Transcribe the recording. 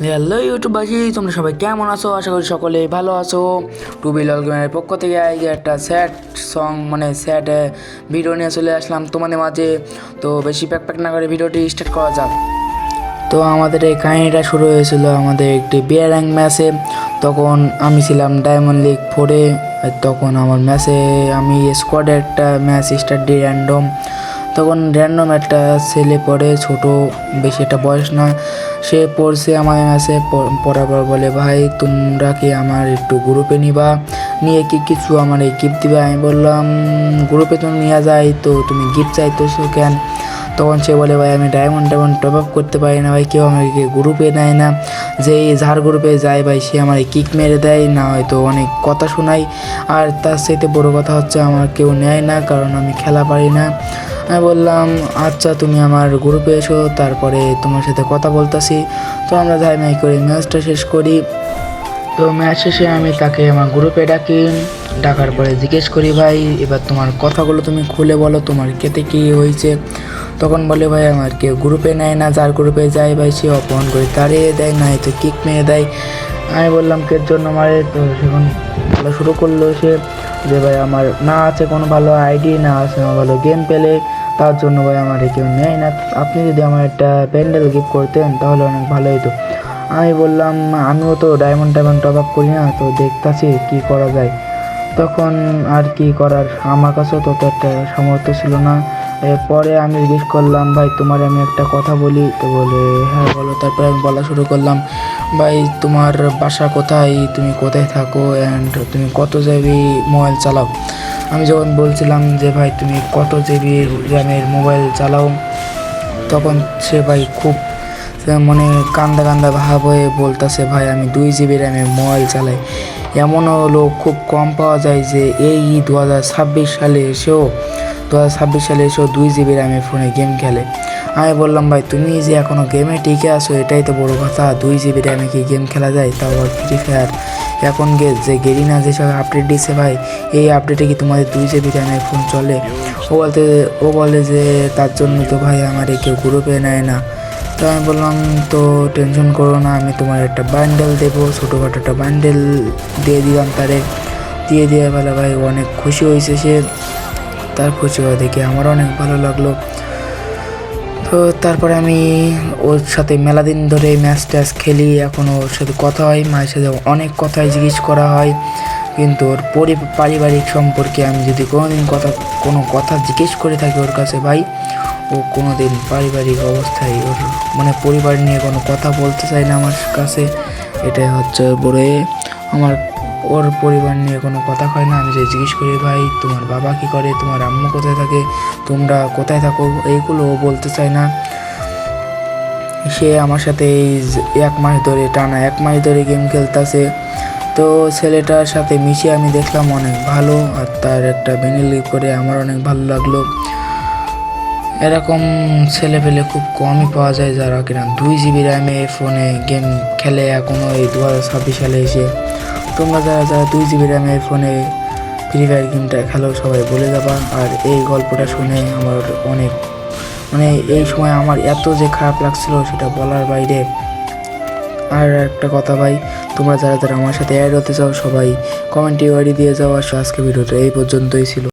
Hello ইউটিউববাসী, তোমরা সবাই কেমন আছো? আশা করি সকলে ভালো আছো। টুবিলাল গেমের পক্ষ থেকে আজকে একটা স্যাড সং স্যাড ভিডিও নিয়ে চলে আসলাম তোমাদের মাঝে। তো বেশি প্যাক না করে ভিডিওটি স্টার্ট করা যাক। তো আমাদের এই কাহিনিটা শুরু হয়েছিল আমাদের একটি বিয়ার র্যাঙ্ক ম্যাচে। তখন আমি ছিলাম ডায়মন্ড লিগ 4-এ। তখন আমার ম্যাচে আমি স্কোয়াডে একটা ম্যাচ স্টার্ট দিই র্যান্ডম। তখন র্যান্ডম একটা ছেলে পড়ে, ছোট, বেশি একটা বয়স না, সে পড়ছে আমার ম্যাচে। পড়ার পর বলে, ভাই তোমরা কি আমার একটু গ্রুপে নিবা, নিয়ে কি কিছু আমার এই গিফট দিবে? আমি বললাম গ্রুপে তো নিয়ে যাই, তো তুমি গিফট চাইতেছো কেন? তখন সে বলে, ভাই আমি ডায়মন্ড টপ আপ করতে পারি না ভাই, কেউ আমাকে গ্রুপে নেয় না, যে যার গ্রুপে যায় ভাই সে আমার কিক মেরে দেয়, না হয়তো অনেক কথা শোনায়, আর তার সাথে বড় কথা হচ্ছে আমার কেউ নেয় না কারণ আমি খেলা পারি না। আমি বললাম আচ্ছা তুমি আমার গ্রুপে এসো, তারপরে তোমার সাথে কথা বলতেছি। তো আমরা যাই মাই করে ম্যাচটা শেষ করি। তো ম্যাচ শেষে আমি তাকে আমার গ্রুপে ডাকি। ডাকার পরে জিজ্ঞেস করি, ভাই এবার তোমার কথাগুলো তুমি খুলে বলো, তোমার কেতে কী হয়েছে? তখন বলে, ভাই আমার কেউ গ্রুপে নেয় না, যার গ্রুপে যায় ভাই সে অপহরণ করে তাড়িয়ে দেয়, না তো কিক মেরে দেয়। আমি বললাম কের জন্য মারে? তো সেখন বলা শুরু করলো সে যে, ভাই আমার না আছে কোনো ভালো আইডি, না আছে আমার ভালো গেম পেলে, তার জন্য ভাই আমার কেউ নেয় না। আপনি যদি আমার একটা প্যান্ডেল গিফট করতেন তাহলে অনেক ভালো হতো। আমি বললাম আমিও তো ডায়মন্ড টপ আপ করি না, তো দেখতাছি কি করা যায়। তখন আর কি করার, আমার কাছেও তত একটা সামর্থ্য ছিল না। পরে আমি জিজ্ঞেস করলাম, ভাই তোমার আমি একটা কথা বলি? তো বলে হ্যাঁ বলো। তারপরে আমি বলা শুরু করলাম, ভাই তোমার বাসা কোথায়, তুমি কোথায় থাকো, অ্যান্ড তুমি কত জিবি মোবাইল চালাও? আমি যখন বলছিলাম যে ভাই তুমি কত জিবি র্যামের মোবাইল চালাও, তখন সে ভাই খুব মানে কান্দা কান্দা ভাব হয়ে বলতেছে, ভাই আমি 2 জিবি র্যামের মোবাইল চালাই। এমনও লোক খুব কম পাওয়া যায় যে এই 2026 সালে এসেও 2 জিবি র্যামের ফোনে গেম খেলে। আমি বললাম, ভাই তুমি যে এখনও গেমে টিকে আসো এটাই তো বড় কথা, 2 জিবি র্যামে কি গেম খেলা যায়? তাও আর ফ্রি ফায়ার। এখন যে গেরিনা যেসব আপডেট দিচ্ছে ভাই, এই আপডেটে কি তোমাদের 2 জিবি র্যামের ফোন চলে? ও বলে যে তার জন্য তো ভাই আমার কেউ গ্রুপে নেয় না। তো আমি বললাম তো টেনশন করো না, আমি তোমার একটা বান্ডেল দেবো, ছোটোখাটো একটা বান্ডেল দিয়ে দিলাম তারে। দিয়ে বলে ভাই অনেক খুশি হয়েছে সে। তার খুশি হওয়া দেখে আমার অনেক ভালো লাগলো। তো তারপরে আমি ওর সাথে মেলা দিন ধরে ম্যাচ ট্যাচ খেলি, এখন ওর সাথে কথা হয়, মায়ের সাথে অনেক কথাই জিজ্ঞেস করা হয়। কিন্তু ওর পারিবারিক সম্পর্কে আমি যদি কোনো কথা জিজ্ঞেস করে থাকি ওর কাছে, ভাই ও কোনো দিন পারিবারিক অবস্থায় ওর পরিবার নিয়ে কোনো কথা বলতে চায় না আমার কাছে। এটাই হচ্ছে বড় আমার, ওর পরিবার নিয়ে কোনো কথা কয় না। আমি যে জিজ্ঞেস করি, ভাই তোমার বাবা কী করে, তোমার আম্মু কোথায় থাকে, তোমরা কোথায় থাকো, এইগুলো ও বলতে চায় না। সে আমার সাথে এই 1 মাস ধরে টানা 1 মাস ধরে গেম খেলতেছে। তো ছেলেটার সাথে মিশে আমি দেখলাম অনেক ভালো, আর তার একটা বেনিলি করে আমার অনেক ভালো লাগলো। এরকম ছেলে পেলে খুব কমই পাওয়া যায় যারা কিনা 2 জিবি র্যামে ফোনে গেম খেলে এখনও এই 2026 সালে এসে। তোমরা যারা 2 জিবি র্যামে ফোনে ফ্রি ফায়ার গেমটা খেলো সবাই বলে যাবা। আর এই গল্পটা শুনে আমার অনেক এই সময় আমার এত যে খারাপ লাগছিল সেটা বলার বাইরে। আর একটা কথা ভাই, তোমরা যারা আমার সাথে অ্যাড হতে চাও সবাই কমেন্টে ওয়ারি দিয়ে যাও। আজকে ভিডিওটা এই পর্যন্তই ছিল।